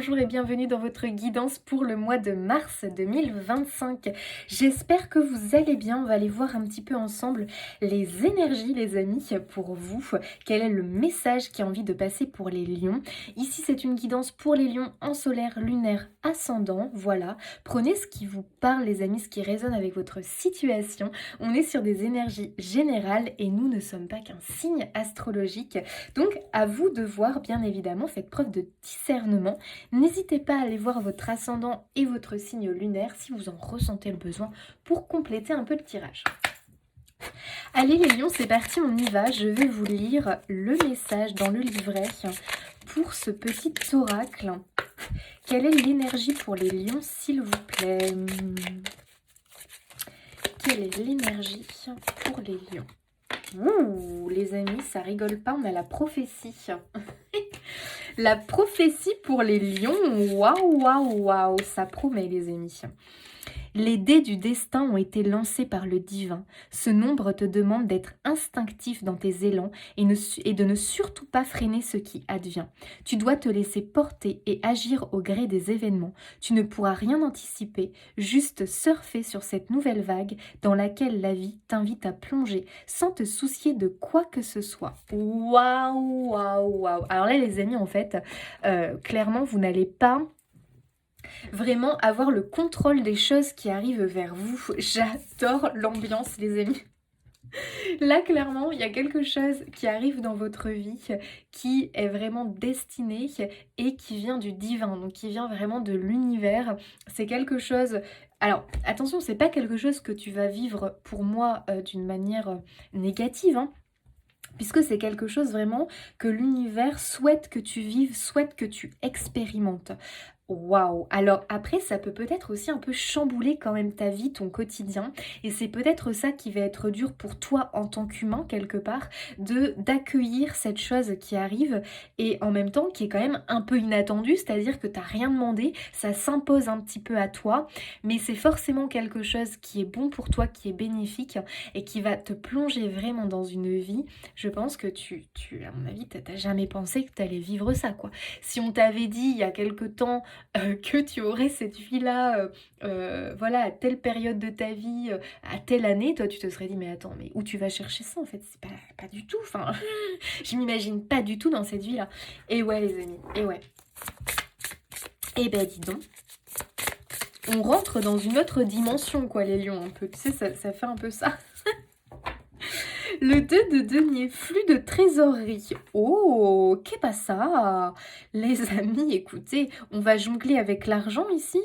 bonjour et bienvenue dans votre guidance pour le mois de mars 2025. J'espère que vous allez bien. On va aller voir un petit peu ensemble les énergies, les amis, pour vous. Quel est le message qui a envie de passer pour les lions? Ici, c'est une guidance pour les lions en solaire, lunaire, ascendant. Voilà. Prenez ce qui vous parle, les amis, ce qui résonne avec votre situation. On est sur des énergies générales et nous ne sommes pas qu'un signe astrologique. Donc, à vous de voir, bien évidemment, faites preuve de discernement. N'hésitez pas à aller voir votre ascendant et votre signe lunaire si vous en ressentez le besoin pour compléter un peu le tirage. Allez les lions, c'est parti, on y va. Je vais vous lire le message dans le livret pour ce petit oracle. Quelle est l'énergie pour les lions, s'il vous plaît? Quelle est l'énergie pour les lions? Ouh, les amis, ça rigole pas, on a la prophétie. La prophétie pour les lions, waouh, waouh, waouh, ça promet les amis. Les dés du destin ont été lancés par le divin. Ce nombre te demande d'être instinctif dans tes élans et de ne surtout pas freiner ce qui advient. Tu dois te laisser porter et agir au gré des événements. Tu ne pourras rien anticiper, juste surfer sur cette nouvelle vague dans laquelle la vie t'invite à plonger sans te soucier de quoi que ce soit. Waouh, waouh, waouh. Alors là les amis, en fait, clairement vous n'allez pas vraiment avoir le contrôle des choses qui arrivent vers vous. J'adore l'ambiance, les amis. Là, clairement, il y a quelque chose qui arrive dans votre vie qui est vraiment destiné et qui vient du divin, donc qui vient vraiment de l'univers. C'est quelque chose... Alors, attention, c'est pas quelque chose que tu vas vivre pour moi d'une manière négative, hein, puisque c'est quelque chose vraiment que l'univers souhaite que tu vives, souhaite que tu expérimentes. Waouh! Alors après, ça peut peut-être aussi un peu chambouler quand même ta vie, ton quotidien. Et c'est peut-être ça qui va être dur pour toi en tant qu'humain, quelque part, d'accueillir cette chose qui arrive et en même temps qui est quand même un peu inattendue, c'est-à-dire que tu n'as rien demandé, ça s'impose un petit peu à toi, mais c'est forcément quelque chose qui est bon pour toi, qui est bénéfique et qui va te plonger vraiment dans une vie. Je pense que à mon avis, tu n'as jamais pensé que tu allais vivre ça, quoi. Si on t'avait dit il y a quelque temps que tu aurais cette vie-là, voilà, à telle période de ta vie, à telle année, toi tu te serais dit mais attends, mais où tu vas chercher ça en fait? C'est pas du tout, enfin, je m'imagine pas du tout dans cette vie-là. Et ouais les amis, et ouais. Et ben dis donc, on rentre dans une autre dimension quoi les lions un peu, tu sais, ça fait un peu ça. Le 2 de denier, flux de trésorerie. Oh, qu'est pas ça? Les amis, écoutez, on va jongler avec l'argent ici.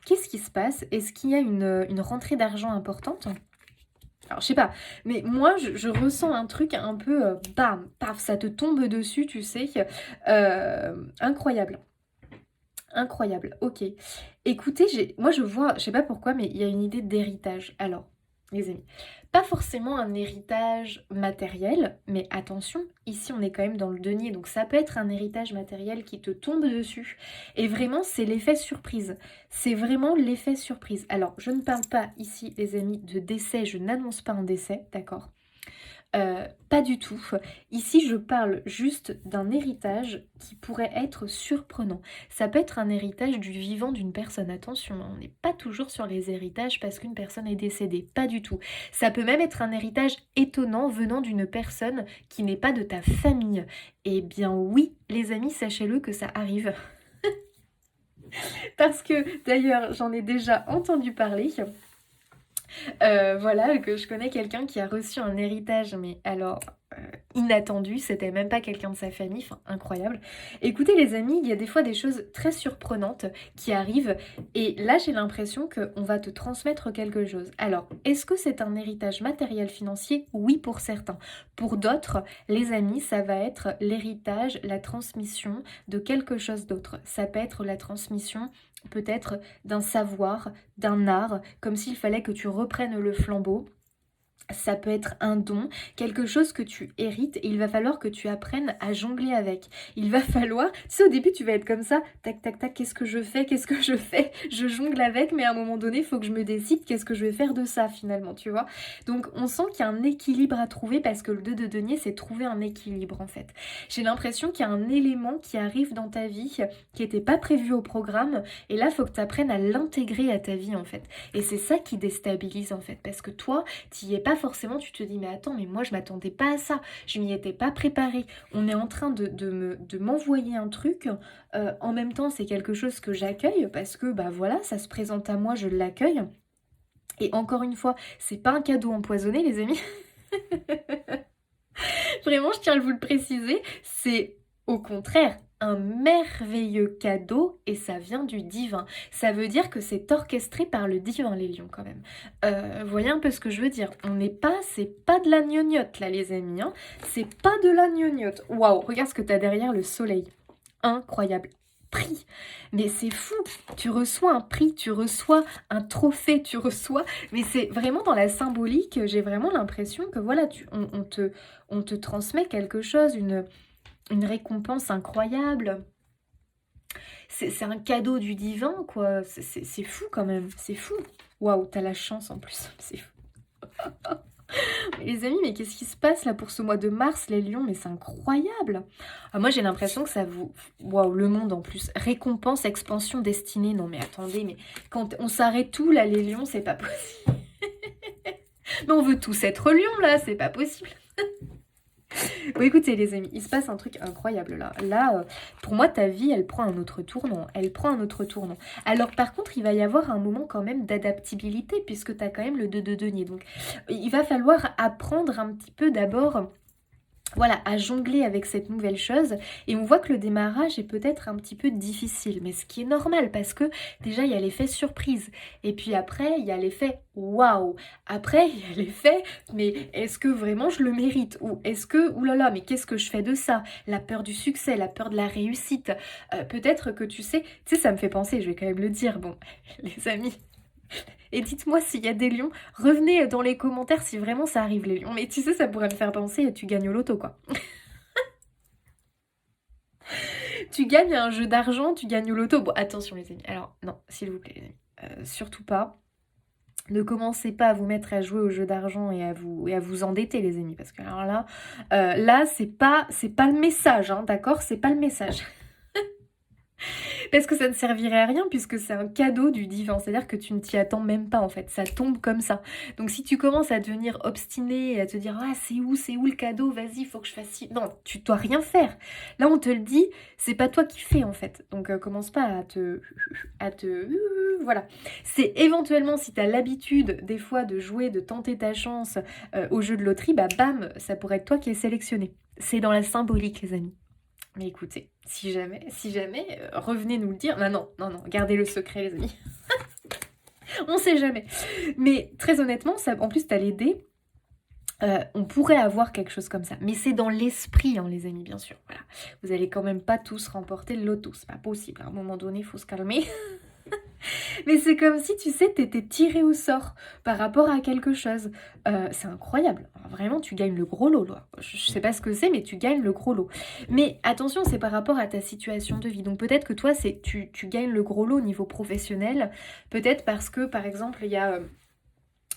Qu'est-ce qui se passe? Est-ce qu'il y a une rentrée d'argent importante? Alors, je sais pas, mais moi, je ressens un truc un peu, bam, paf, ça te tombe dessus, tu sais. Incroyable. Incroyable, ok. Écoutez, moi je vois, je sais pas pourquoi, mais il y a une idée d'héritage. Alors, les amis, pas forcément un héritage matériel, mais attention, ici on est quand même dans le denier, donc ça peut être un héritage matériel qui te tombe dessus. Et vraiment, c'est l'effet surprise. C'est vraiment l'effet surprise. Alors, je ne parle pas ici, les amis, de décès, je n'annonce pas un décès, d'accord? Pas du tout. Ici, je parle juste d'un héritage qui pourrait être surprenant. Ça peut être un héritage du vivant d'une personne. Attention, on n'est pas toujours sur les héritages parce qu'une personne est décédée. Pas du tout. Ça peut même être un héritage étonnant venant d'une personne qui n'est pas de ta famille. Eh bien oui, les amis, sachez-le que ça arrive. Parce que d'ailleurs, j'en ai déjà entendu parler. Voilà, que je connais quelqu'un qui a reçu un héritage, mais alors inattendu, c'était même pas quelqu'un de sa famille, enfin incroyable. Écoutez les amis, il y a des fois des choses très surprenantes qui arrivent, et là j'ai l'impression qu'on va te transmettre quelque chose. Alors, est-ce que c'est un héritage matériel financier? Oui, pour certains. Pour d'autres, les amis, ça va être l'héritage, la transmission de quelque chose d'autre. Ça peut être la transmission peut-être d'un savoir, d'un art, comme s'il fallait que tu reprennes le flambeau. Ça peut être un don, quelque chose que tu hérites et il va falloir que tu apprennes à jongler avec. Il va falloir, tu sais, au début tu vas être comme ça, tac tac tac, qu'est-ce que je fais, qu'est-ce que je fais, je jongle avec, mais à un moment donné, il faut que je me décide qu'est-ce que je vais faire de ça finalement, tu vois. Donc on sent qu'il y a un équilibre à trouver parce que le 2 de denier, c'est trouver un équilibre en fait. J'ai l'impression qu'il y a un élément qui arrive dans ta vie qui n'était pas prévu au programme et là, il faut que tu apprennes à l'intégrer à ta vie en fait. Et c'est ça qui déstabilise en fait, parce que toi, tu n'y es pas forcément, tu te dis mais attends, mais moi je m'attendais pas à ça, je m'y étais pas préparée. On est en train de m'envoyer un truc, en même temps c'est quelque chose que j'accueille parce que bah voilà, ça se présente à moi, je l'accueille. Et encore une fois, c'est pas un cadeau empoisonné les amis. Vraiment, je tiens à vous le préciser, c'est au contraire un merveilleux cadeau et ça vient du divin. Ça veut dire que c'est orchestré par le divin, les lions, quand même. Voyez un peu ce que je veux dire. C'est pas de la gnognotte, là, les amis. Hein. C'est pas de la gnognotte. Waouh, regarde ce que t'as derrière le soleil. Incroyable. Prix. Mais c'est fou. Tu reçois un prix, tu reçois un trophée, tu reçois... Mais c'est vraiment dans la symbolique, j'ai vraiment l'impression que voilà, on te transmet quelque chose, une récompense incroyable. C'est un cadeau du divin, quoi. C'est fou quand même, c'est fou. Waouh, t'as la chance en plus, c'est fou. Mais les amis, mais qu'est-ce qui se passe là pour ce mois de mars, les lions? Mais c'est incroyable. Ah, moi, j'ai l'impression que ça vous... Waouh, le monde en plus. Récompense, expansion, destinée. Non mais attendez, mais quand on s'arrête tout là, les lions, c'est pas possible. Mais on veut tous être lions là, c'est pas possible. Bon, écoutez les amis, il se passe un truc incroyable là. Là, pour moi, ta vie, elle prend un autre tournant. Elle prend un autre tournant. Alors par contre, il va y avoir un moment quand même d'adaptabilité puisque tu as quand même le 2 de denier. Donc, il va falloir apprendre un petit peu d'abord... Voilà, à jongler avec cette nouvelle chose. Et on voit que le démarrage est peut-être un petit peu difficile. Mais ce qui est normal parce que déjà, il y a l'effet surprise. Et puis après, il y a l'effet waouh. Après, il y a l'effet mais est-ce que vraiment je le mérite? Ou est-ce que, oulala, mais qu'est-ce que je fais de ça? La peur du succès, la peur de la réussite. Peut-être que tu sais, ça me fait penser, je vais quand même le dire. Bon, les amis... Et dites-moi s'il y a des lions, revenez dans les commentaires si vraiment ça arrive les lions. Mais tu sais, ça pourrait me faire penser à tu gagnes au loto quoi. Tu gagnes un jeu d'argent, tu gagnes au loto. Bon, attention les amis. Alors, non, s'il vous plaît les amis. Surtout pas. Ne commencez pas à vous mettre à jouer au jeu d'argent et à vous endetter les amis. Parce que alors là, c'est pas le message, hein, d'accord? C'est pas le message. Parce que ça ne servirait à rien puisque c'est un cadeau du divin. C'est-à-dire que tu ne t'y attends même pas en fait. Ça tombe comme ça. Donc si tu commences à devenir obstiné et à te dire « Ah, c'est où le cadeau? Vas-y, il faut que je fasse ci. » Non, tu dois rien faire. Là, on te le dit, c'est pas toi qui fais en fait. Donc commence pas voilà. C'est éventuellement si tu as l'habitude des fois de jouer, de tenter ta chance au jeu de loterie, bah bam, ça pourrait être toi qui es sélectionné. C'est dans la symbolique les amis. Mais écoutez, si jamais, revenez nous le dire. Non, gardez le secret les amis. On sait jamais. Mais très honnêtement, ça, en plus, t'as les dés. On pourrait avoir quelque chose comme ça. Mais c'est dans l'esprit, hein, les amis, bien sûr. Voilà. Vous allez quand même pas tous remporter le loto. C'est pas possible. À un moment donné, il faut se calmer. Mais c'est comme si, tu sais, t'étais tiré au sort par rapport à quelque chose. C'est incroyable. Alors, vraiment, tu gagnes le gros lot, là. Je sais pas ce que c'est, mais tu gagnes le gros lot. Mais attention, c'est par rapport à ta situation de vie. Donc peut-être que toi, tu gagnes le gros lot au niveau professionnel. Peut-être parce que, par exemple, il y a...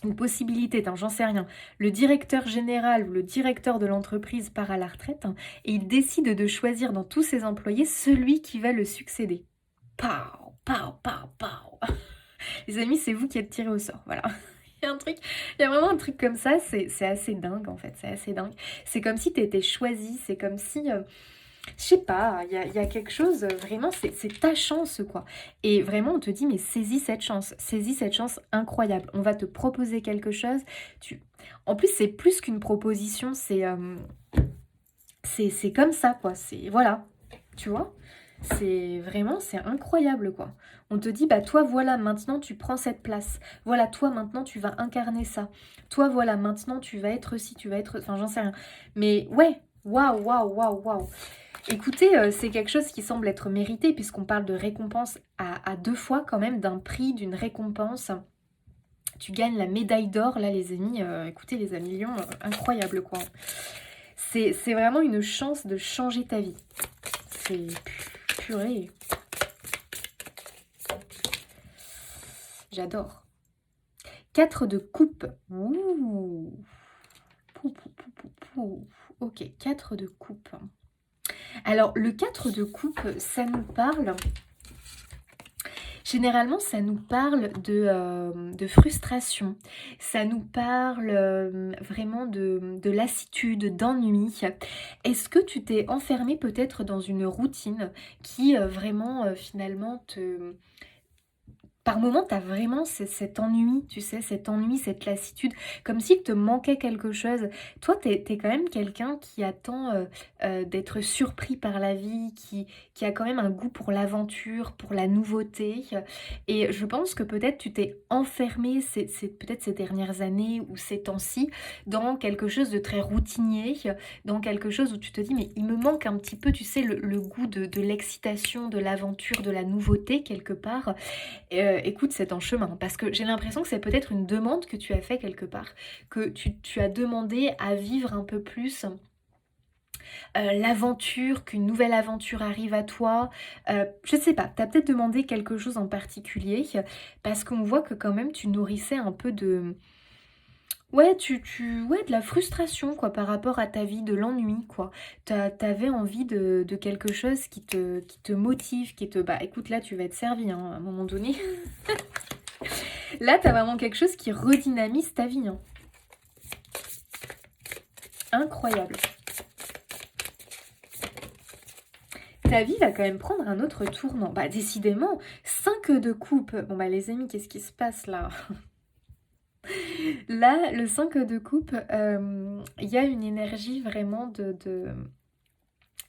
une possibilité, j'en sais rien, le directeur général ou le directeur de l'entreprise part à la retraite et il décide de choisir dans tous ses employés celui qui va le succéder. Pow, pow, pow, pow. Les amis, c'est vous qui êtes tirés au sort, voilà. Il y a vraiment un truc comme ça, c'est assez dingue en fait, c'est assez dingue. C'est comme si tu étais choisi, c'est comme si... je sais pas, il y a quelque chose, vraiment, c'est ta chance, quoi. Et vraiment, on te dit, mais saisis cette chance incroyable. On va te proposer quelque chose. En plus, c'est plus qu'une proposition, c'est comme ça, quoi. C'est, voilà, tu vois. C'est vraiment, c'est incroyable, quoi. On te dit, bah toi, voilà, maintenant, tu prends cette place. Voilà, toi, maintenant, tu vas incarner ça. Toi, voilà, maintenant, tu vas être ci, tu vas être... Enfin, j'en sais rien. Mais ouais, waouh, waouh, waouh, waouh. Écoutez, c'est quelque chose qui semble être mérité puisqu'on parle de récompense à deux fois quand même d'un prix, d'une récompense. Tu gagnes la médaille d'or, là, les amis. Écoutez, les amis lions, incroyable, quoi. C'est vraiment une chance de changer ta vie. C'est purée. J'adore. 4 de coupe. Ouh. Pou, pou, pou, pou, pou. Ok, 4 de coupe. Alors, le 4 de coupe, ça nous parle... Généralement, ça nous parle de frustration, ça nous parle vraiment de lassitude, d'ennui. Est-ce que tu t'es enfermé peut-être dans une routine qui vraiment finalement te... Par moment, tu as vraiment cet ennui, tu sais, cet ennui, cette lassitude, comme s'il te manquait quelque chose. Toi, tu es quand même quelqu'un qui attend d'être surpris par la vie, qui a quand même un goût pour l'aventure, pour la nouveauté. Et je pense que peut-être tu t'es enfermé peut-être ces dernières années ou ces temps-ci dans quelque chose de très routinier, dans quelque chose où tu te dis, mais il me manque un petit peu, tu sais, le goût de l'excitation, de l'aventure, de la nouveauté quelque part. Écoute, c'est en chemin, parce que j'ai l'impression que c'est peut-être une demande que tu as fait quelque part, que tu as demandé à vivre un peu plus l'aventure, qu'une nouvelle aventure arrive à toi. Je sais pas, tu as peut-être demandé quelque chose en particulier, parce qu'on voit que quand même tu nourrissais un peu de... Ouais, ouais, de la frustration, quoi, par rapport à ta vie, de l'ennui, quoi. T'avais envie de quelque chose qui te motive, qui te... Bah, écoute, là, tu vas être servi, hein, à un moment donné. Là, t'as vraiment quelque chose qui redynamise ta vie, hein. Incroyable. Ta vie va quand même prendre un autre tournant. Bah, décidément, 5 de coupe. Bon, bah, les amis, qu'est-ce qui se passe, là? Là, le 5 de coupe, il y a une énergie vraiment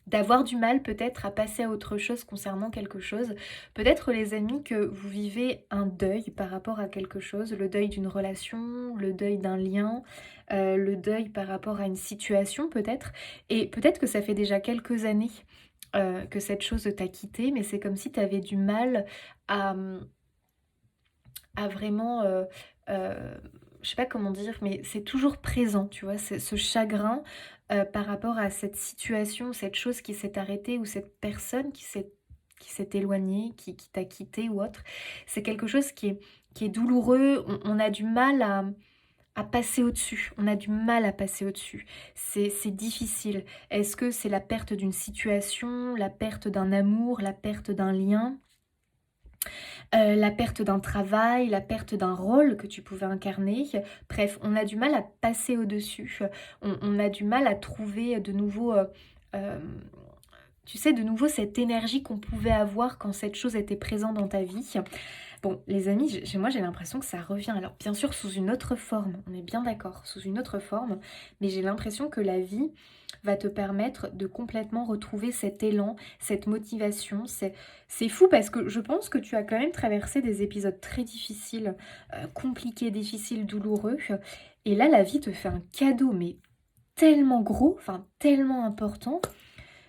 d'avoir du mal peut-être à passer à autre chose concernant quelque chose. Peut-être les amis que vous vivez un deuil par rapport à quelque chose, le deuil d'une relation, le deuil d'un lien, le deuil par rapport à une situation peut-être. Et peut-être que ça fait déjà quelques années que cette chose t'a quitté, mais c'est comme si tu avais du mal à vraiment... je sais pas comment dire, mais c'est toujours présent, tu vois, ce chagrin par rapport à cette situation, cette chose qui s'est arrêtée ou cette personne qui s'est éloignée, qui t'a quitté ou autre. C'est quelque chose qui est douloureux, on a du mal à passer au-dessus, on a du mal à passer au-dessus. C'est difficile. Est-ce que c'est la perte d'une situation, la perte d'un amour, la perte d'un lien ? La perte d'un travail, la perte d'un rôle que tu pouvais incarner. Bref, on a du mal à passer au-dessus. On a du mal à trouver de nouveau, tu sais, de nouveau cette énergie qu'on pouvait avoir quand cette chose était présente dans ta vie. Bon, les amis, moi j'ai l'impression que ça revient. Alors bien sûr sous une autre forme, on est bien d'accord, sous une autre forme. Mais j'ai l'impression que la vie va te permettre de complètement retrouver cet élan, cette motivation. C'est fou parce que je pense que tu as quand même traversé des épisodes très difficiles, compliqués, difficiles, douloureux. Et là, la vie te fait un cadeau, mais tellement gros, enfin tellement important,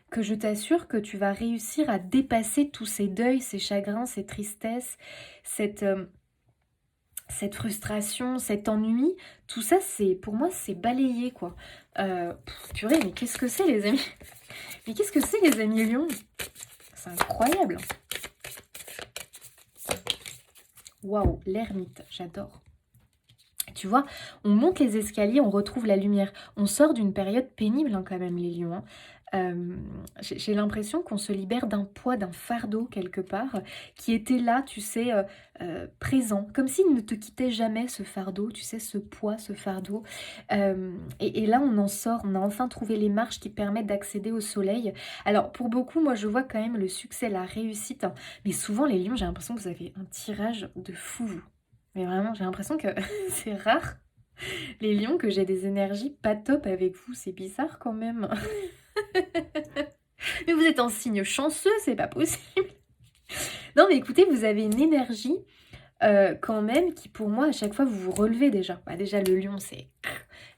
que je t'assure que tu vas réussir à dépasser tous ces deuils, ces chagrins, ces tristesses, cette frustration, cet ennui. Tout ça, pour moi, c'est balayé, quoi. Purée, mais qu'est-ce que c'est, les amis? Mais qu'est-ce que c'est, les amis lions? C'est incroyable. Waouh, l'ermite, j'adore. Tu vois, on monte les escaliers, on retrouve la lumière. On sort d'une période pénible, hein, quand même, les lions, hein. J'ai l'impression qu'on se libère d'un poids, d'un fardeau quelque part, qui était là, tu sais, présent, comme s'il ne te quittait jamais ce fardeau, tu sais, ce poids, ce fardeau. Et là, on en sort, on a enfin trouvé les marches qui permettent d'accéder au soleil. Alors, pour beaucoup, moi, je vois quand même le succès, la réussite, hein. Mais souvent, les lions, j'ai l'impression que vous avez un tirage de fou, vous. Mais vraiment, j'ai l'impression que c'est rare, les lions, que j'ai des énergies pas top avec vous. C'est bizarre quand même. Mais vous êtes en signe chanceux, c'est pas possible. Non mais écoutez, vous avez une énergie quand même qui pour moi à chaque fois vous vous relevez déjà. Bah, déjà le lion c'est...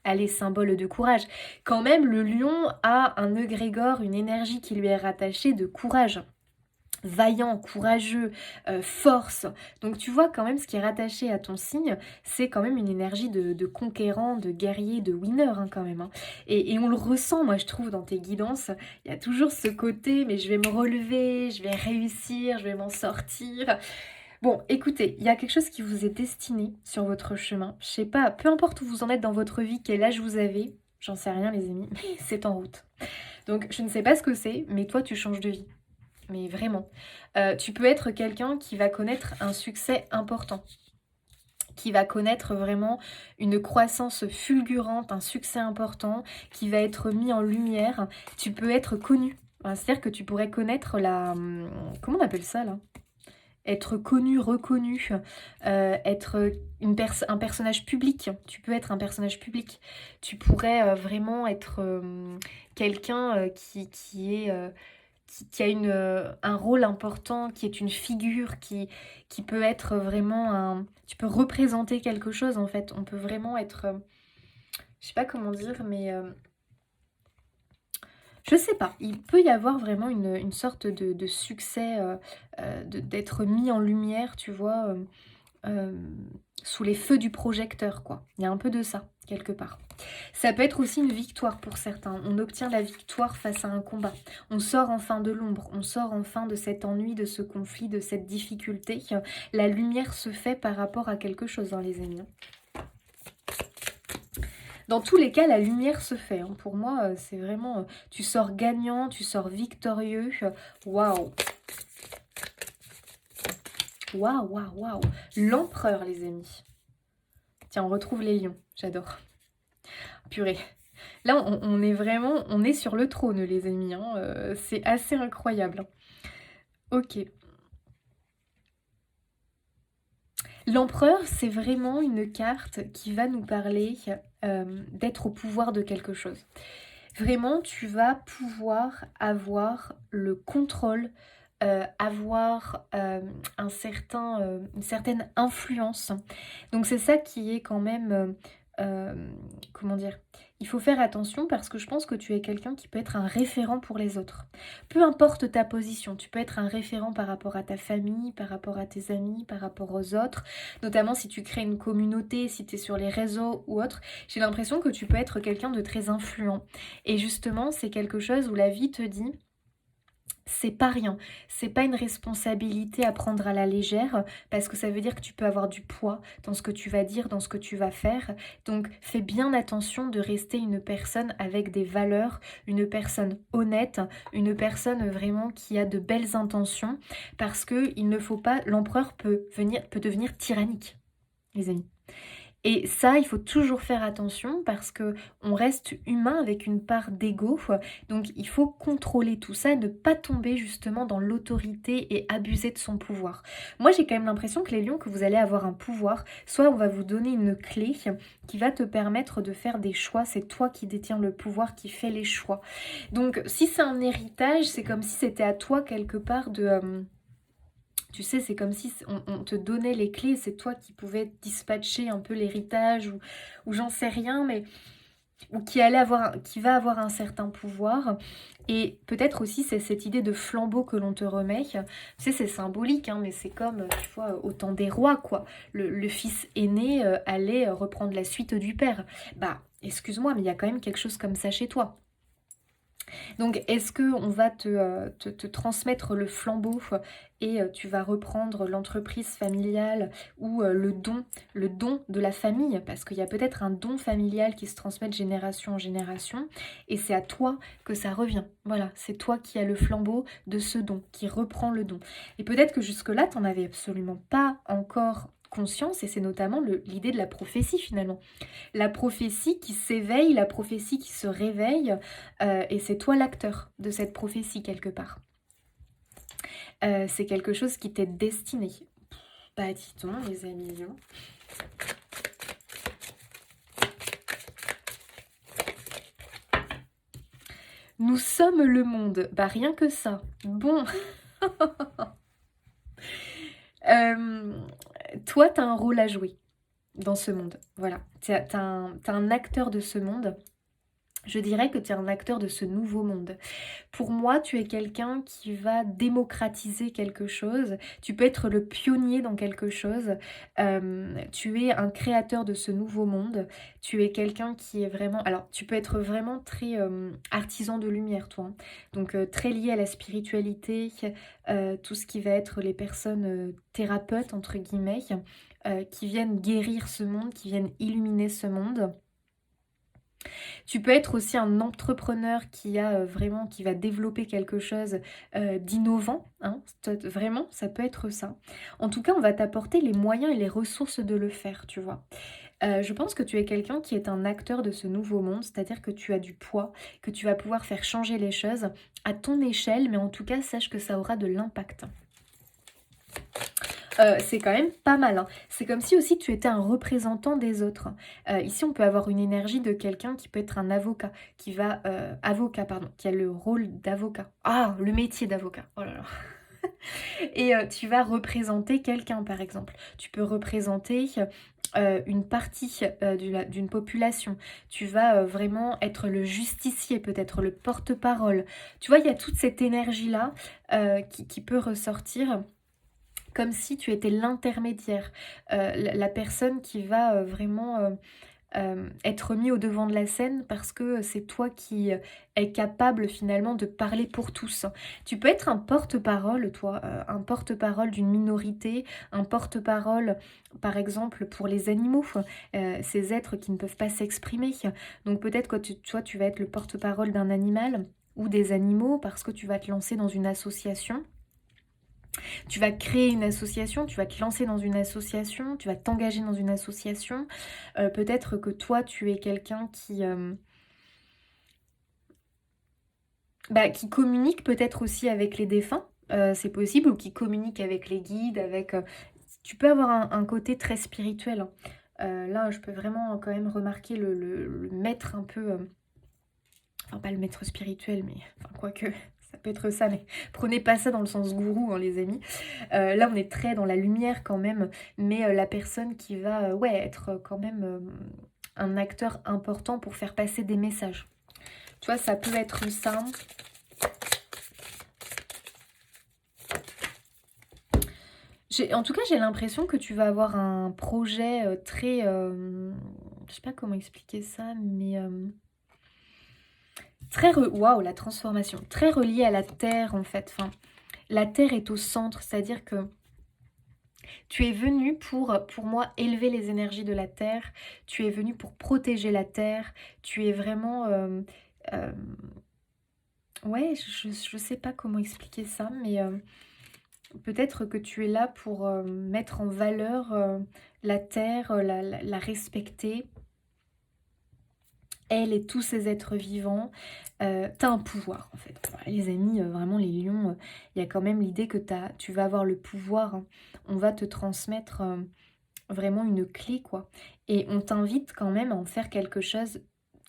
Allez, symbole de courage. Quand même le lion a un égrégore, une énergie qui lui est rattachée de courage. vaillant, courageux, force. Donc tu vois quand même ce qui est rattaché à ton signe, c'est quand même une énergie de conquérant, de guerrier, de winner hein, quand même. Hein. Et on le ressent, moi je trouve, dans tes guidances. Il y a toujours ce côté, mais je vais me relever, je vais réussir, je vais m'en sortir. Bon, écoutez, il y a quelque chose qui vous est destiné sur votre chemin. Je sais pas, peu importe où vous en êtes dans votre vie, quel âge vous avez, j'en sais rien les amis, mais c'est en route. Donc je ne sais pas ce que c'est, mais toi tu changes de vie. Mais vraiment. Tu peux être quelqu'un qui va connaître un succès important, qui va connaître vraiment une croissance fulgurante, un succès important, qui va être mis en lumière. Tu peux être connu. C'est-à-dire que tu pourrais connaître la... Comment on appelle ça là? Être connu, reconnu, être un personnage public. Tu peux être un personnage public. Tu pourrais vraiment être quelqu'un qui est... qui a un rôle important, qui est une figure, qui peut être vraiment un... Tu peux représenter quelque chose en fait. On peut vraiment être... je sais pas comment dire, mais... je sais pas. Il peut y avoir vraiment une sorte de succès, d'être mis en lumière, tu vois, euh, sous les feux du projecteur, quoi. Il y a un peu de ça, quelque part. Ça peut être aussi une victoire pour certains. On obtient la victoire face à un combat. On sort enfin de l'ombre. On sort enfin de cet ennui, de ce conflit, de cette difficulté. La lumière se fait par rapport à quelque chose, hein, les amis. Dans tous les cas, la lumière se fait. Hein. Pour moi, c'est vraiment... tu sors gagnant, tu sors victorieux. Waouh! Waouh, waouh, waouh! L'empereur, les amis. Tiens, on retrouve les lions. J'adore. Purée. Là, on est vraiment... On est sur le trône, les amis. Hein. C'est assez incroyable. Ok. L'empereur, c'est vraiment une carte qui va nous parler d'être au pouvoir de quelque chose. Vraiment, tu vas pouvoir avoir le contrôle, avoir une certaine influence. Donc c'est ça qui est quand même, comment dire, il faut faire attention parce que je pense que tu es quelqu'un qui peut être un référent pour les autres. Peu importe ta position, tu peux être un référent par rapport à ta famille, par rapport à tes amis, par rapport aux autres, notamment si tu crées une communauté, si tu es sur les réseaux ou autre. J'ai l'impression que tu peux être quelqu'un de très influent. Et justement, c'est quelque chose où la vie te dit, c'est pas rien, c'est pas une responsabilité à prendre à la légère parce que ça veut dire que tu peux avoir du poids dans ce que tu vas dire, dans ce que tu vas faire. Donc fais bien attention de rester une personne avec des valeurs, une personne honnête, une personne vraiment qui a de belles intentions parce que il ne faut pas, l'empereur peut devenir tyrannique, les amis. Et ça, il faut toujours faire attention parce que on reste humain avec une part d'ego. Donc il faut contrôler tout ça, ne pas tomber justement dans l'autorité et abuser de son pouvoir. Moi, j'ai quand même l'impression que les lions, que vous allez avoir un pouvoir. Soit on va vous donner une clé qui va te permettre de faire des choix. C'est toi qui détiens le pouvoir, qui fait les choix. Donc si c'est un héritage, c'est comme si c'était à toi quelque part de... tu sais, c'est comme si on te donnait les clés, c'est toi qui pouvais dispatcher un peu l'héritage ou j'en sais rien, mais ou qui va avoir un certain pouvoir. Et peut-être aussi c'est cette idée de flambeau que l'on te remet. Tu sais, c'est symbolique, hein, mais c'est comme, tu vois, au temps des rois, quoi. Le fils aîné allait reprendre la suite du père. Bah, excuse-moi, mais il y a quand même quelque chose comme ça chez toi. Donc, est-ce qu'on va te transmettre le flambeau et tu vas reprendre l'entreprise familiale ou le don de la famille? Parce qu'il y a peut-être un don familial qui se transmet de génération en génération et c'est à toi que ça revient. Voilà, c'est toi qui as le flambeau de ce don, qui reprend le don. Et peut-être que jusque-là, tu n'en avais absolument pas encore conscience et c'est notamment l'idée de la prophétie finalement. La prophétie qui s'éveille, la prophétie qui se réveille, et c'est toi l'acteur de cette prophétie quelque part. C'est quelque chose qui t'est destiné. Bah dis donc les amis. Hein. Nous sommes le monde. Bah rien que ça. Bon. Toi, t'as un rôle à jouer dans ce monde. Voilà. T'as un acteur de ce monde. Je dirais que tu es un acteur de ce nouveau monde. Pour moi, tu es quelqu'un qui va démocratiser quelque chose. Tu peux être le pionnier dans quelque chose. Tu es un créateur de ce nouveau monde. Tu es quelqu'un qui est vraiment... Alors, tu peux être vraiment très artisan de lumière, toi, hein. Donc, très lié à la spiritualité, tout ce qui va être les personnes thérapeutes, entre guillemets, qui viennent guérir ce monde, qui viennent illuminer ce monde. Tu peux être aussi un entrepreneur qui a vraiment, qui va développer quelque chose d'innovant, hein. Vraiment, ça peut être ça. En tout cas, on va t'apporter les moyens et les ressources de le faire, tu vois. Je pense que tu es quelqu'un qui est un acteur de ce nouveau monde, c'est-à-dire que tu as du poids, que tu vas pouvoir faire changer les choses à ton échelle, mais en tout cas, sache que ça aura de l'impact. C'est quand même pas mal, hein. C'est comme si aussi tu étais un représentant des autres. Ici, on peut avoir une énergie de quelqu'un qui peut être un avocat, qui va... avocat, pardon, qui a le rôle d'avocat. Ah, le métier d'avocat. Oh là là. Et tu vas représenter quelqu'un, par exemple. Tu peux représenter une partie d'une population. Tu vas vraiment être le justicier, peut-être le porte-parole. Tu vois, il y a toute cette énergie-là qui peut ressortir comme si tu étais l'intermédiaire, la personne qui va vraiment être mis au devant de la scène parce que c'est toi qui est capable finalement de parler pour tous. Tu peux être un porte-parole, toi, un porte-parole d'une minorité, un porte-parole par exemple pour les animaux, ces êtres qui ne peuvent pas s'exprimer. Donc peut-être que toi tu vas être le porte-parole d'un animal ou des animaux parce que tu vas te lancer dans une association. Tu vas créer une association, tu vas te lancer dans une association, tu vas t'engager dans une association. Peut-être que toi, tu es quelqu'un qui communique peut-être aussi avec les défunts. C'est possible, ou qui communique avec les guides, avec... tu peux avoir un côté très spirituel, hein. Là, je peux vraiment quand même remarquer le maître un peu... enfin, pas le maître spirituel, mais... Enfin, quoique... Ça peut être ça, mais prenez pas ça dans le sens gourou, hein, les amis. Là, on est très dans la lumière quand même, mais la personne qui va ouais, être quand même un acteur important pour faire passer des messages. Tu vois, ça peut être ça. En tout cas, j'ai l'impression que tu vas avoir un projet très... je sais pas comment expliquer ça, mais... Waouh, la transformation. Très reliée à la Terre, en fait. Enfin, la Terre est au centre, c'est-à-dire que tu es venu pour moi, élever les énergies de la Terre. Tu es venu pour protéger la Terre. Tu es vraiment... euh, ouais, je sais pas comment expliquer ça, mais peut-être que tu es là pour mettre en valeur la Terre, la respecter. Elle et tous ces êtres vivants, t'as un pouvoir en fait. Voilà, les amis, vraiment les lions, il y a quand même l'idée que tu vas avoir le pouvoir, hein. On va te transmettre vraiment une clé, quoi. Et on t'invite quand même à en faire quelque chose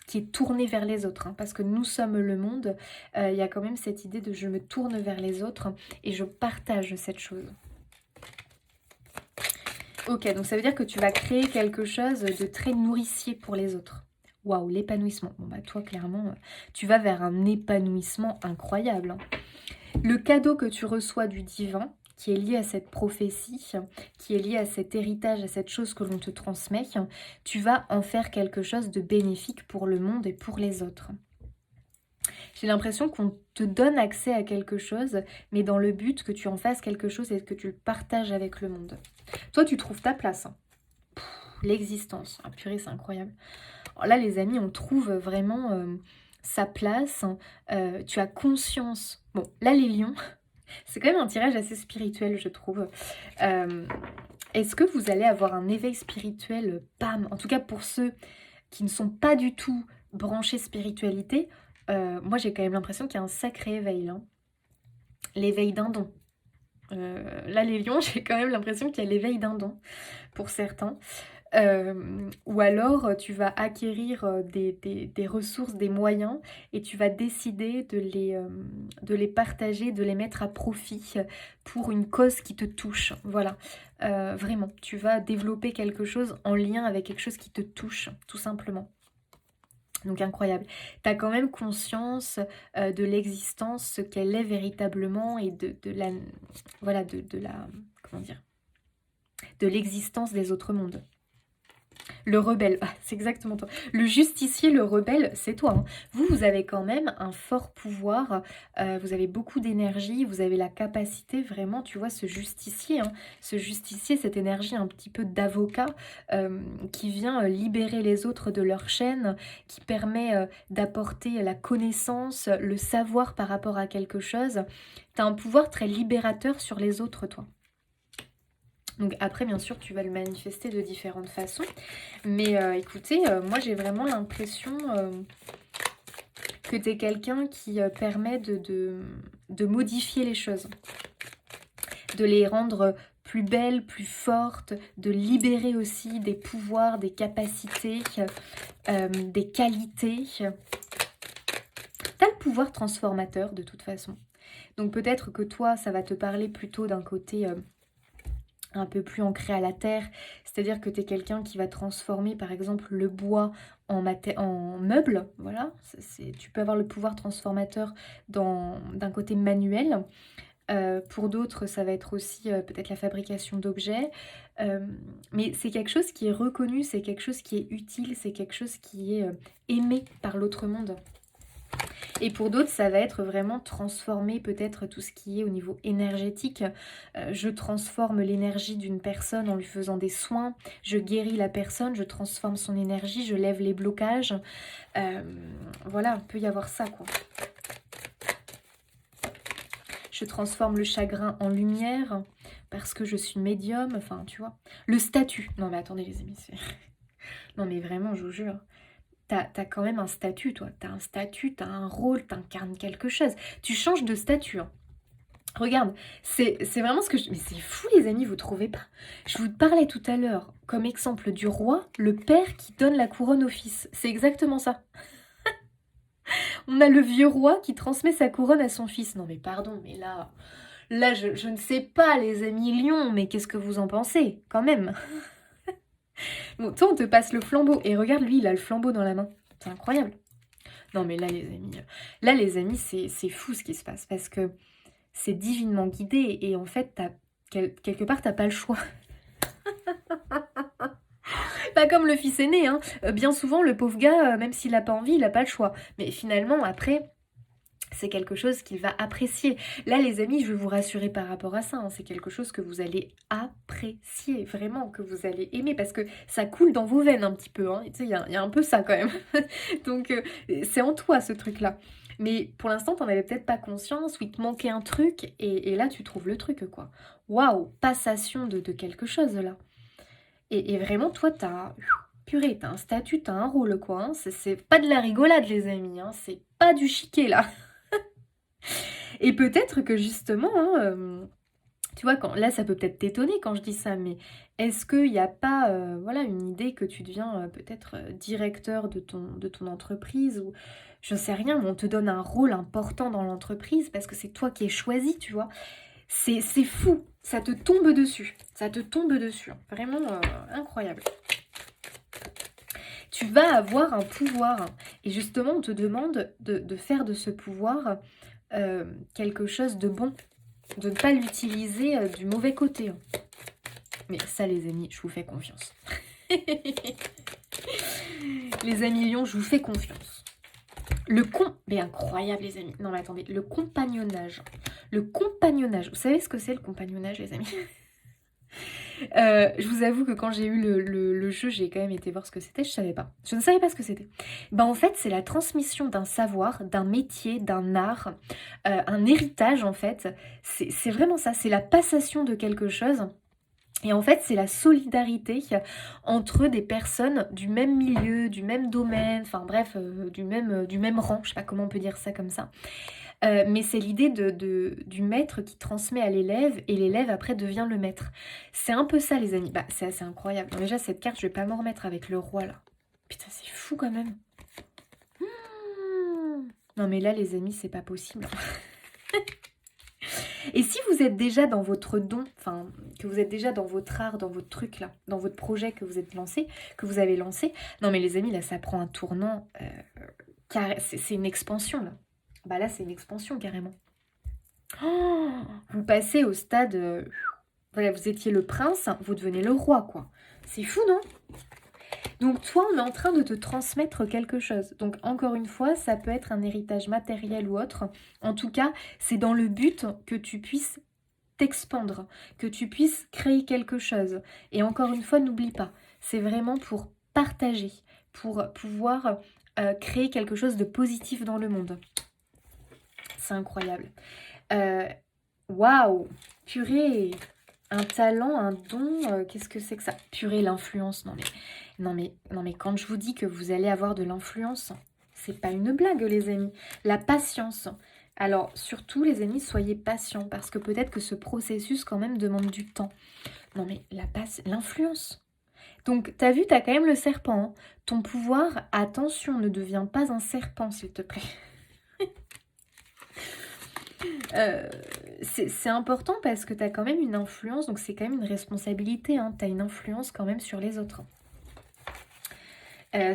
qui est tourné vers les autres, hein, parce que nous sommes le monde. Il y a quand même cette idée de je me tourne vers les autres et je partage cette chose. Ok, donc ça veut dire que tu vas créer quelque chose de très nourricier pour les autres. Waouh, l'épanouissement. Bon bah toi, clairement, tu vas vers un épanouissement incroyable, hein. Le cadeau que tu reçois du divin, qui est lié à cette prophétie, qui est lié à cet héritage, à cette chose que l'on te transmet, tu vas en faire quelque chose de bénéfique pour le monde et pour les autres. J'ai l'impression qu'on te donne accès à quelque chose, mais dans le but que tu en fasses quelque chose et que tu le partages avec le monde. Toi, tu trouves ta place, hein. L'existence. Ah purée, c'est incroyable. Alors là, les amis, on trouve vraiment sa place, hein. Tu as conscience. Bon, là, les lions, c'est quand même un tirage assez spirituel, je trouve. Est-ce que vous allez avoir un éveil spirituel, bam, en tout cas pour ceux qui ne sont pas du tout branchés spiritualité, moi j'ai quand même l'impression qu'il y a un sacré éveil, hein. L'éveil d'un don. Là, les lions, j'ai quand même l'impression qu'il y a l'éveil d'un don pour certains. Ou alors tu vas acquérir des ressources, des moyens et tu vas décider de les partager, de les mettre à profit pour une cause qui te touche. Voilà, vraiment, tu vas développer quelque chose en lien avec quelque chose qui te touche, tout simplement. Donc incroyable. Tu as quand même conscience de l'existence, ce qu'elle est véritablement et de la... Voilà, de la... Comment dire? De l'existence des autres mondes. Le rebelle, ah, c'est exactement toi. Le justicier, le rebelle, c'est toi. Hein. Vous avez quand même un fort pouvoir, vous avez beaucoup d'énergie, vous avez la capacité vraiment, tu vois, ce justicier, cette énergie un petit peu d'avocat qui vient libérer les autres de leur chaîne, qui permet d'apporter la connaissance, le savoir par rapport à quelque chose. Tu as un pouvoir très libérateur sur les autres, toi. Donc après, bien sûr, tu vas le manifester de différentes façons. Mais écoutez, moi j'ai vraiment l'impression que tu es quelqu'un qui permet de modifier les choses. De les rendre plus belles, plus fortes, de libérer aussi des pouvoirs, des capacités, des qualités. Tu as le pouvoir transformateur de toute façon. Donc peut-être que toi, ça va te parler plutôt d'un côté... un peu plus ancré à la terre, c'est-à-dire que tu es quelqu'un qui va transformer par exemple le bois en meuble, voilà, tu peux avoir le pouvoir transformateur d'un côté manuel. Pour d'autres, ça va être aussi peut-être la fabrication d'objets, mais c'est quelque chose qui est reconnu, c'est quelque chose qui est utile, c'est quelque chose qui est aimé par l'autre monde. Et pour d'autres, ça va être vraiment transformer peut-être tout ce qui est au niveau énergétique. Je transforme l'énergie d'une personne en lui faisant des soins. Je guéris la personne, je transforme son énergie, je lève les blocages. Voilà, il peut y avoir ça, quoi. Je transforme le chagrin en lumière parce que je suis médium. Enfin, tu vois. Le statut. Non, mais attendez, les amis. Non, mais vraiment, je vous jure. T'as quand même un statut, toi. T'as un statut, t'as un rôle, t'incarnes quelque chose. Tu changes de statut. Hein. Regarde, c'est vraiment ce que je... Mais c'est fou, les amis, vous trouvez pas? Je vous parlais tout à l'heure, comme exemple du roi, le père qui donne la couronne au fils. C'est exactement ça. On a le vieux roi qui transmet sa couronne à son fils. Non mais pardon, mais là je ne sais pas, les amis lions, mais qu'est-ce que vous en pensez, quand même? Bon, toi, on te passe le flambeau. Et regarde, lui, il a le flambeau dans la main. C'est incroyable. Non, mais là, les amis, c'est fou ce qui se passe. Parce que c'est divinement guidé. Et en fait, quelque part, t'as pas le choix. Pas comme le fils aîné. Hein. Bien souvent, le pauvre gars, même s'il n'a pas envie, il n'a pas le choix. Mais finalement, après... c'est quelque chose qu'il va apprécier. Là, les amis, je veux vous rassurer par rapport à ça. Hein, c'est quelque chose que vous allez apprécier, vraiment, que vous allez aimer, parce que ça coule dans vos veines un petit peu. Hein, tu sais, il y a un peu ça quand même. Donc, c'est en toi, ce truc-là. Mais pour l'instant, t'en avais peut-être pas conscience, ou il te manquait un truc, et là, tu trouves le truc, quoi. Waouh, passation de quelque chose, là. Et vraiment, toi, purée, t'as un statut, t'as un rôle, quoi. Hein. C'est pas de la rigolade, les amis. Hein. C'est pas du chiquet, là. Et peut-être que justement, hein, tu vois, là ça peut peut-être t'étonner quand je dis ça, mais est-ce qu'il n'y a pas voilà, une idée que tu deviens peut-être directeur de ton entreprise ou je sais rien, mais on te donne un rôle important dans l'entreprise parce que c'est toi qui es choisi, tu vois. C'est fou, ça te tombe dessus, hein. Vraiment incroyable. Tu vas avoir un pouvoir et justement on te demande de faire de ce pouvoir quelque chose de bon, de ne pas l'utiliser du mauvais côté. Hein. Mais ça, les amis, je vous fais confiance. Les amis lions, je vous fais confiance. Mais incroyable, les amis. Non, mais attendez, le compagnonnage. Le compagnonnage. Vous savez ce que c'est, le compagnonnage, les amis? Je vous avoue que quand j'ai eu le jeu, j'ai quand même été voir ce que c'était. Je ne savais pas ce que c'était. Ben, en fait, c'est la transmission d'un savoir, d'un métier, d'un art, un héritage en fait. C'est vraiment ça, c'est la passation de quelque chose. Et en fait, c'est la solidarité entre des personnes du même milieu, du même domaine, enfin bref, du même rang, je sais pas comment on peut dire ça comme ça. Mais c'est l'idée du maître qui transmet à l'élève et l'élève après devient le maître. C'est un peu ça, les amis. Bah, c'est assez incroyable. Non, déjà, cette carte, je vais pas m'en remettre avec le roi là. Putain, c'est fou quand même. Non, mais là, les amis, c'est pas possible. Et si vous êtes déjà dans votre don, enfin, que vous êtes déjà dans votre art, dans votre truc là, dans votre projet que vous êtes lancé, que vous avez lancé, non mais les amis, là ça prend un tournant, c'est une expansion là. Bah là c'est une expansion carrément. Oh, vous passez au stade, voilà, vous étiez le prince, vous devenez le roi quoi. C'est fou non? Donc toi, on est en train de te transmettre quelque chose. Donc encore une fois, ça peut être un héritage matériel ou autre. En tout cas, c'est dans le but que tu puisses t'expandre, que tu puisses créer quelque chose. Et encore une fois, n'oublie pas, c'est vraiment pour partager, pour pouvoir créer quelque chose de positif dans le monde. C'est incroyable. Waouh, purée, un talent, un don, qu'est-ce que c'est que ça? Purée, l'influence, non mais quand je vous dis que vous allez avoir de l'influence, c'est pas une blague les amis. La patience. Alors surtout les amis, soyez patients parce que peut-être que ce processus quand même demande du temps. Non mais l'influence. Donc t'as vu, t'as quand même le serpent. Hein. Ton pouvoir, attention, ne deviens pas un serpent s'il te plaît. C'est important parce que tu as quand même une influence, donc c'est quand même une responsabilité, hein. Tu as une influence quand même sur les autres.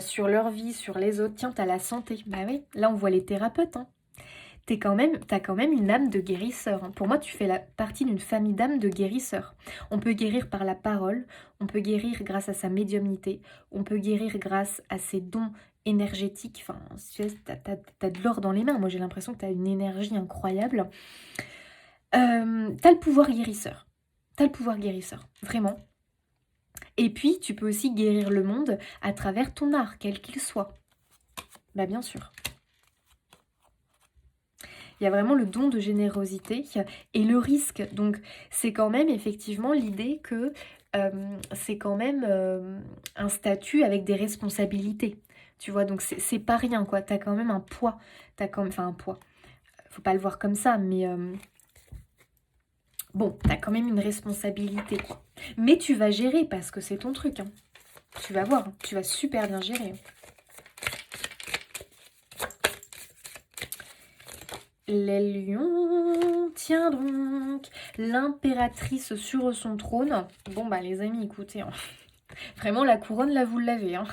Sur leur vie, sur les autres. Tiens, tu as la santé. Bah oui, là on voit les thérapeutes. Hein. T'as quand même une âme de guérisseur. Hein. Pour moi, tu fais partie d'une famille d'âmes de guérisseurs. On peut guérir par la parole, on peut guérir grâce à sa médiumnité, on peut guérir grâce à ses dons énergétiques. Enfin, t'as de l'or dans les mains. Moi, j'ai l'impression que t'as une énergie incroyable. T'as le pouvoir guérisseur. T'as le pouvoir guérisseur, vraiment. Et puis, tu peux aussi guérir le monde à travers ton art, quel qu'il soit. Bah bien sûr. Il y a vraiment le don de générosité et le risque. Donc, c'est quand même effectivement l'idée que c'est quand même un statut avec des responsabilités. Tu vois, donc c'est pas rien, quoi. T'as quand même un poids. Enfin, un poids. Faut pas le voir comme ça, mais... Bon, t'as quand même une responsabilité, quoi. Mais tu vas gérer parce que c'est ton truc. Hein. Tu vas voir, tu vas super bien gérer. Les lions, tiens donc, l'impératrice sur son trône. Bon bah les amis, écoutez, hein. Vraiment la couronne là vous l'avez. Hein.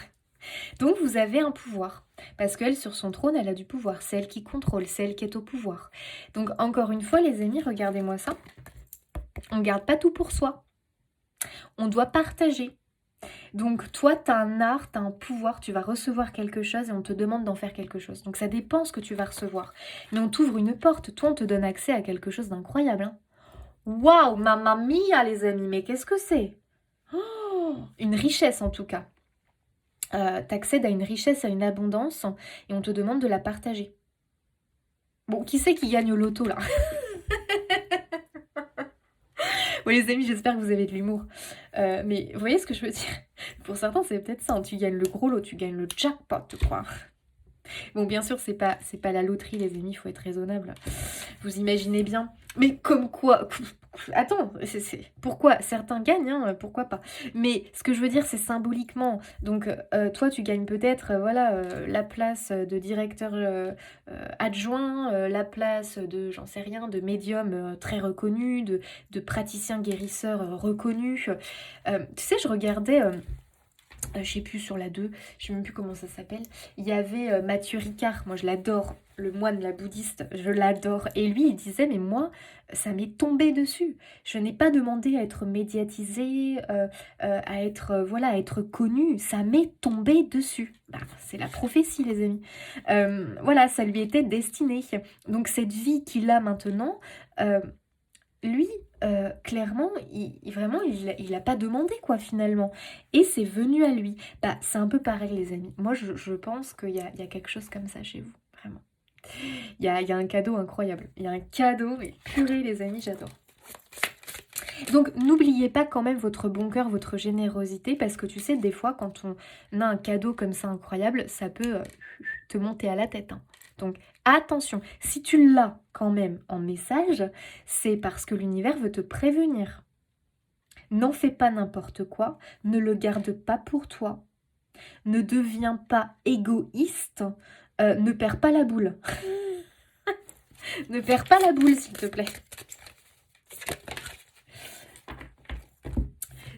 Donc vous avez un pouvoir. Parce qu'elle sur son trône, elle a du pouvoir. C'est elle qui contrôle, c'est elle qui est au pouvoir. Donc encore une fois les amis, regardez-moi ça. On ne garde pas tout pour soi. On doit partager. Donc toi, tu as un art, tu as un pouvoir, tu vas recevoir quelque chose et on te demande d'en faire quelque chose. Donc ça dépend ce que tu vas recevoir. Mais on t'ouvre une porte, toi on te donne accès à quelque chose d'incroyable. Hein. Waouh, mamma mia les amis, mais qu'est-ce que c'est? Oh, une richesse en tout cas. T'accèdes à une richesse, à une abondance et on te demande de la partager. Bon, qui c'est qui gagne au loto là? Bon les amis, j'espère que vous avez de l'humour. Mais vous voyez ce que je veux dire? Pour certains, c'est peut-être ça. Hein. Tu gagnes le gros lot, tu gagnes le jackpot, quoi. Bon, bien sûr, c'est pas la loterie, les amis, il faut être raisonnable. Vous imaginez bien. Mais comme quoi? Attends, pourquoi? Certains gagnent, hein, pourquoi pas? Mais ce que je veux dire, c'est symboliquement. Donc, toi, tu gagnes peut-être, voilà, la place de directeur adjoint, la place de, j'en sais rien, de médium très reconnu, de praticien guérisseur reconnu. Tu sais, je regardais... je sais plus sur la 2, je sais même plus comment ça s'appelle. Il y avait Mathieu Ricard, moi je l'adore, le moine, la bouddhiste, je l'adore. Et lui il disait mais moi ça m'est tombé dessus. Je n'ai pas demandé à être médiatisé, à être voilà, à être connu, ça m'est tombé dessus. Bah, c'est la prophétie les amis. Voilà, ça lui était destiné. Donc cette vie qu'il a maintenant, lui, clairement, il a pas demandé quoi finalement. Et c'est venu à lui. Bah, c'est un peu pareil les amis. Moi, je pense qu'il y a quelque chose comme ça chez vous, vraiment. Il y a un cadeau incroyable. Il y a un cadeau, mais purée les amis, j'adore. Donc, n'oubliez pas quand même votre bon cœur, votre générosité, parce que tu sais, des fois, quand on a un cadeau comme ça incroyable, ça peut te monter à la tête. Hein. Donc, attention, si tu l'as quand même en message, c'est parce que l'univers veut te prévenir. N'en fais pas n'importe quoi, ne le garde pas pour toi, ne deviens pas égoïste, ne perds pas la boule. Ne perds pas la boule, s'il te plaît.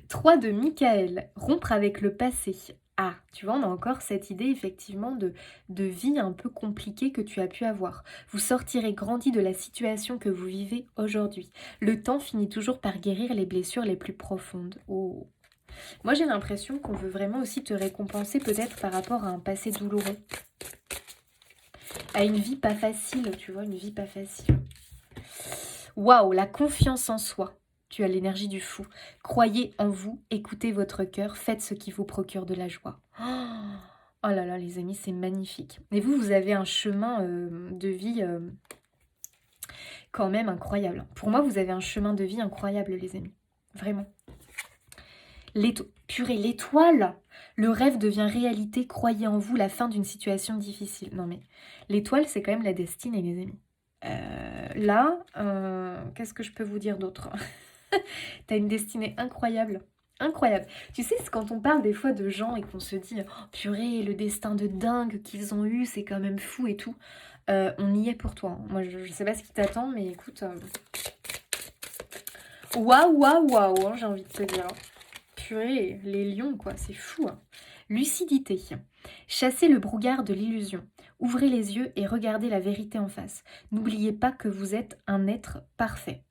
3 de Michael, rompre avec le passé. Ah, tu vois, on a encore cette idée effectivement de vie un peu compliquée que tu as pu avoir. Vous sortirez grandi de la situation que vous vivez aujourd'hui. Le temps finit toujours par guérir les blessures les plus profondes. Oh. Moi, j'ai l'impression qu'on veut vraiment aussi te récompenser peut-être par rapport à un passé douloureux. À une vie pas facile, tu vois, une vie pas facile. Waouh, la confiance en soi. Tu as l'énergie du fou. Croyez en vous, écoutez votre cœur, faites ce qui vous procure de la joie. Oh là là, les amis, c'est magnifique. Et vous, vous avez un chemin de vie quand même incroyable. Pour moi, vous avez un chemin de vie incroyable, les amis. Vraiment. Purée, l'étoile. Le rêve devient réalité. Croyez en vous, la fin d'une situation difficile. Non mais, l'étoile, c'est quand même la destinée, les amis. Là, qu'est-ce que je peux vous dire d'autre? T'as une destinée incroyable. Incroyable. Tu sais, c'est quand on parle des fois de gens et qu'on se dit oh, purée, le destin de dingue qu'ils ont eu, c'est quand même fou et tout. On y est pour toi. Hein. Moi, je sais pas ce qui t'attend, mais écoute. Waouh, waouh, waouh, hein, j'ai envie de te dire. Purée, les lions, quoi, c'est fou. Hein. Lucidité. Chassez le brouillard de l'illusion. Ouvrez les yeux et regardez la vérité en face. N'oubliez pas que vous êtes un être parfait.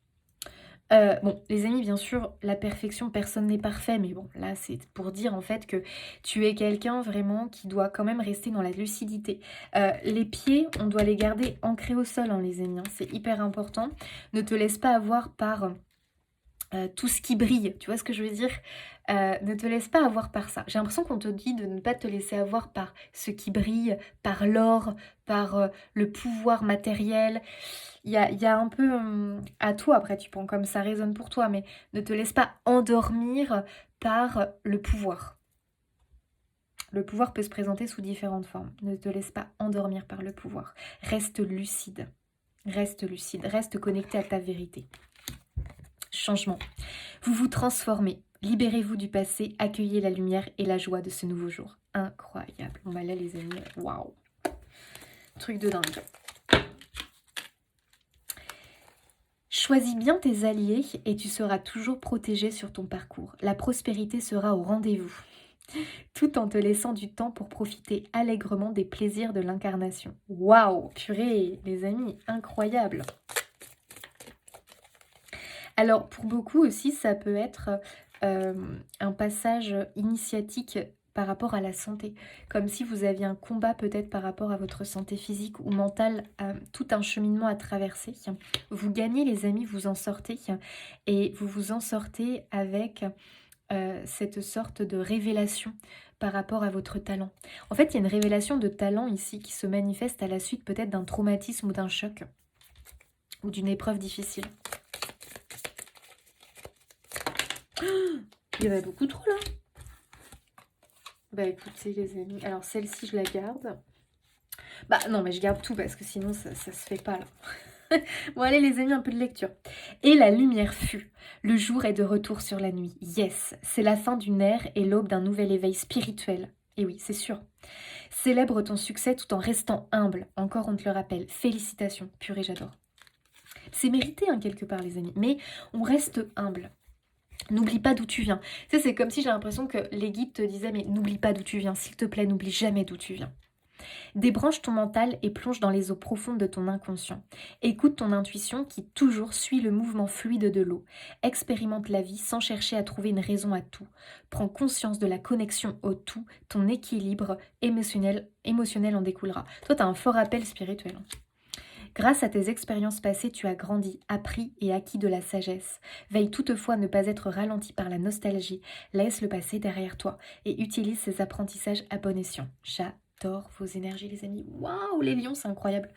Bon, les amis, bien sûr, la perfection, personne n'est parfait, mais bon, là, c'est pour dire en fait que tu es quelqu'un vraiment qui doit quand même rester dans la lucidité. Les pieds, on doit les garder ancrés au sol, hein, les amis, hein, c'est hyper important. Ne te laisse pas avoir par tout ce qui brille, tu vois ce que je veux dire? Ne te laisse pas avoir par ça. J'ai l'impression qu'on te dit de ne pas te laisser avoir par ce qui brille, par l'or, par le pouvoir matériel. Il y a un peu à toi, après tu prends comme ça résonne pour toi, mais ne te laisse pas endormir par le pouvoir. Le pouvoir peut se présenter sous différentes formes. Ne te laisse pas endormir par le pouvoir. Reste lucide. Reste lucide. Reste connecté à ta vérité. Changement. Vous vous transformez. Libérez-vous du passé. Accueillez la lumière et la joie de ce nouveau jour. Incroyable. Bon bah là les amis, waouh. Truc de dingue. Choisis bien tes alliés et tu seras toujours protégé sur ton parcours. La prospérité sera au rendez-vous, tout en te laissant du temps pour profiter allègrement des plaisirs de l'incarnation. Waouh, purée, les amis, incroyable. Alors, pour beaucoup aussi, ça peut être un passage initiatique par rapport à la santé, comme si vous aviez un combat peut-être par rapport à votre santé physique ou mentale, tout un cheminement à traverser. Vous gagnez les amis, vous en sortez, et vous vous en sortez avec cette sorte de révélation par rapport à votre talent. En fait, il y a une révélation de talent ici qui se manifeste à la suite peut-être d'un traumatisme ou d'un choc, ou d'une épreuve difficile. Il y en a beaucoup trop là. Bah écoutez les amis, alors celle-ci je la garde. Bah non mais je garde tout parce que sinon ça se fait pas là. Bon allez les amis, un peu de lecture. Et la lumière fut. Le jour est de retour sur la nuit. Yes, c'est la fin d'une ère et l'aube d'un nouvel éveil spirituel. Et oui, c'est sûr. Célèbre ton succès tout en restant humble. Encore on te le rappelle. Félicitations. Purée, j'adore. C'est mérité hein, quelque part les amis. Mais on reste humble. N'oublie pas d'où tu viens. Tu sais, c'est comme si j'ai l'impression que les guides te disaient mais n'oublie pas d'où tu viens, s'il te plaît, n'oublie jamais d'où tu viens. Débranche ton mental et plonge dans les eaux profondes de ton inconscient. Écoute ton intuition qui toujours suit le mouvement fluide de l'eau. Expérimente la vie sans chercher à trouver une raison à tout. Prends conscience de la connexion au tout, ton équilibre émotionnel en découlera. Toi, tu as un fort appel spirituel. Grâce à tes expériences passées, tu as grandi, appris et acquis de la sagesse. Veille toutefois à ne pas être ralenti par la nostalgie. Laisse le passé derrière toi et utilise ces apprentissages à bon escient. J'adore vos énergies, les amis. Waouh, les lions, c'est incroyable.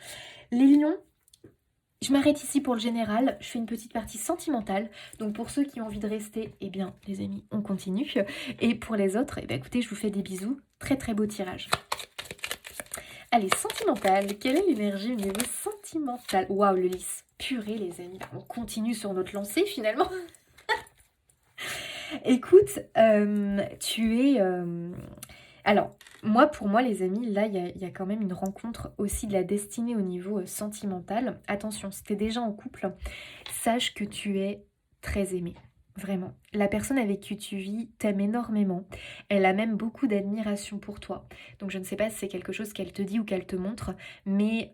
Les lions, je m'arrête ici pour le général. Je fais une petite partie sentimentale. Donc pour ceux qui ont envie de rester, eh bien, les amis, on continue. Et pour les autres, eh bien, écoutez, je vous fais des bisous. Très, très beau tirage. Allez, sentimentale. Quelle est l'énergie au niveau sentimental? Waouh, le lys. Purée, les amis. On continue sur notre lancée, finalement. Écoute, tu es... Alors, pour moi, les amis, là, il y a quand même une rencontre aussi de la destinée au niveau sentimental. Attention, si tu es déjà en couple, sache que tu es très aimé. Vraiment. La personne avec qui tu vis t'aime énormément. Elle a même beaucoup d'admiration pour toi. Donc, je ne sais pas si c'est quelque chose qu'elle te dit ou qu'elle te montre, mais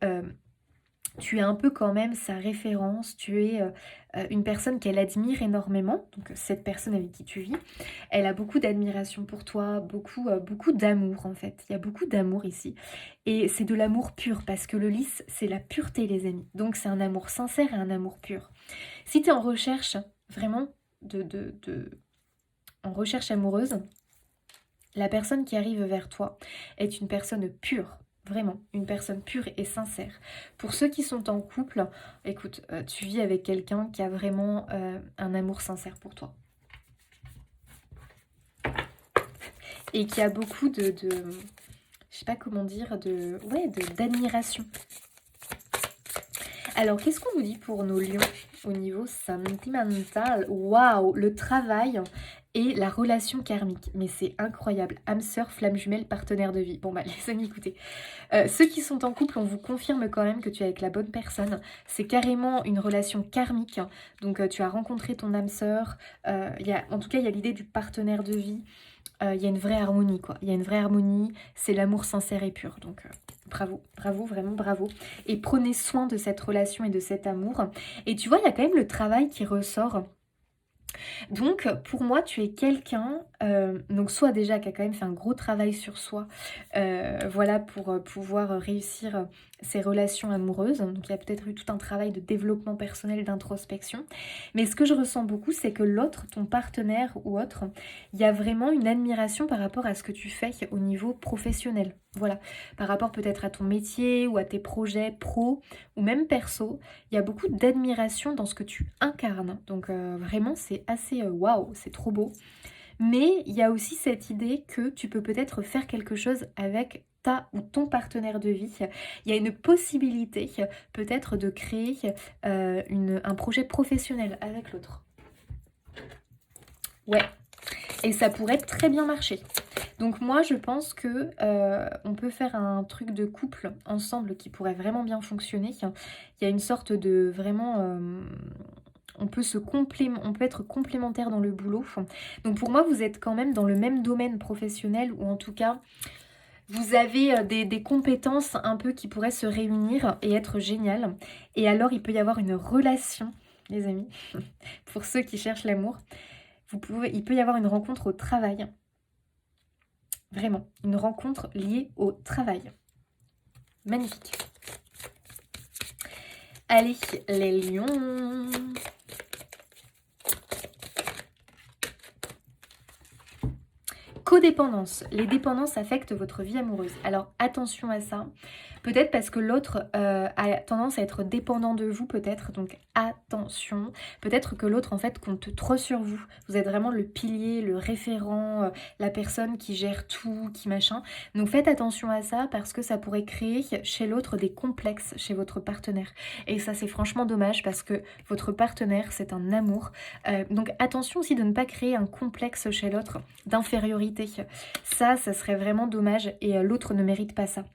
tu es un peu quand même sa référence, tu es une personne qu'elle admire énormément, donc cette personne avec qui tu vis, elle a beaucoup d'admiration pour toi, beaucoup d'amour en fait, il y a beaucoup d'amour ici, et c'est de l'amour pur, parce que le lys, c'est la pureté les amis, donc c'est un amour sincère et un amour pur. Si tu es en recherche, vraiment, en recherche amoureuse, la personne qui arrive vers toi est une personne pure. Vraiment, une personne pure et sincère. Pour ceux qui sont en couple, écoute, tu vis avec quelqu'un qui a vraiment un amour sincère pour toi. Et qui a beaucoup je sais pas comment dire, d'admiration. Alors, qu'est-ce qu'on nous dit pour nos lions au niveau sentimental? Waouh, le travail et la relation karmique. Mais c'est incroyable. Âme sœur, flamme jumelle, partenaire de vie. Bon bah les amis, écoutez. Ceux qui sont en couple, on vous confirme quand même que tu es avec la bonne personne. C'est carrément une relation karmique. Donc tu as rencontré ton âme sœur. En tout cas, il y a l'idée du partenaire de vie. Il y a une vraie harmonie, quoi. Il y a une vraie harmonie. C'est l'amour sincère et pur. Donc bravo, bravo, vraiment bravo. Et prenez soin de cette relation et de cet amour. Et tu vois, il y a quand même le travail qui ressort. Donc, pour moi, tu es quelqu'un, donc soit déjà qui a quand même fait un gros travail sur soi, voilà, pour pouvoir réussir ses relations amoureuses. Donc, il y a peut-être eu tout un travail de développement personnel, d'introspection. Mais ce que je ressens beaucoup, c'est que l'autre, ton partenaire ou autre, il y a vraiment une admiration par rapport à ce que tu fais au niveau professionnel. Voilà, par rapport peut-être à ton métier ou à tes projets pro ou même perso, il y a beaucoup d'admiration dans ce que tu incarnes. Donc vraiment, c'est assez waouh, c'est trop beau. Mais il y a aussi cette idée que tu peux peut-être faire quelque chose avec ta ou ton partenaire de vie. Il y a une possibilité peut-être de créer un projet professionnel avec l'autre. Ouais, et ça pourrait très bien marcher. Donc moi, je pense que on peut faire un truc de couple ensemble qui pourrait vraiment bien fonctionner. Il y a une sorte de vraiment... on peut être complémentaire dans le boulot. Donc pour moi, vous êtes quand même dans le même domaine professionnel, ou en tout cas, vous avez des compétences un peu qui pourraient se réunir et être géniales. Et alors, il peut y avoir une relation, les amis, pour ceux qui cherchent l'amour. Il peut y avoir une rencontre au travail. Vraiment, une rencontre liée au travail. Magnifique. Allez, les lions. Codépendance. Les dépendances affectent votre vie amoureuse. Alors attention à ça. Peut-être parce que l'autre a tendance à être dépendant de vous, peut-être. Donc attention. Peut-être que l'autre, en fait, compte trop sur vous. Vous êtes vraiment le pilier, le référent, la personne qui gère tout, qui machin. Donc faites attention à ça, parce que ça pourrait créer chez l'autre des complexes chez votre partenaire. Et ça, c'est franchement dommage, parce que votre partenaire, c'est un amour. Donc attention aussi de ne pas créer un complexe chez l'autre d'infériorité. Ça serait vraiment dommage, et l'autre ne mérite pas ça,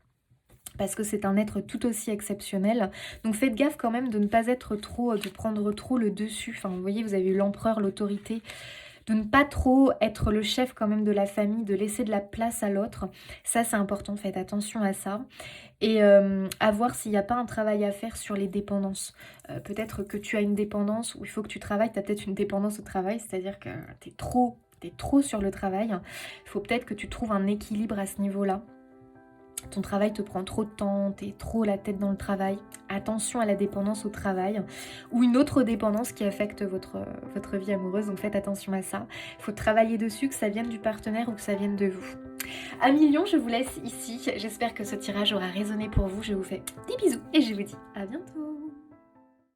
parce que c'est un être tout aussi exceptionnel. Donc faites gaffe quand même de ne pas être trop, de prendre trop le dessus. Enfin, vous voyez, vous avez eu l'empereur, l'autorité, de ne pas trop être le chef quand même de la famille, de laisser de la place à l'autre. Ça, c'est important, faites attention à ça. Et à voir s'il n'y a pas un travail à faire sur les dépendances. Peut-être que tu as une dépendance où il faut que tu travailles, tu as peut-être une dépendance au travail, c'est-à-dire que t'es trop sur le travail. Il faut peut-être que tu trouves un équilibre à ce niveau-là. Ton travail te prend trop de temps, t'es trop la tête dans le travail. Attention à la dépendance au travail, ou une autre dépendance qui affecte votre vie amoureuse, donc faites attention à ça. Il faut travailler dessus, que ça vienne du partenaire ou que ça vienne de vous. Amis lions, je vous laisse ici. J'espère que ce tirage aura résonné pour vous. Je vous fais des bisous et je vous dis à bientôt.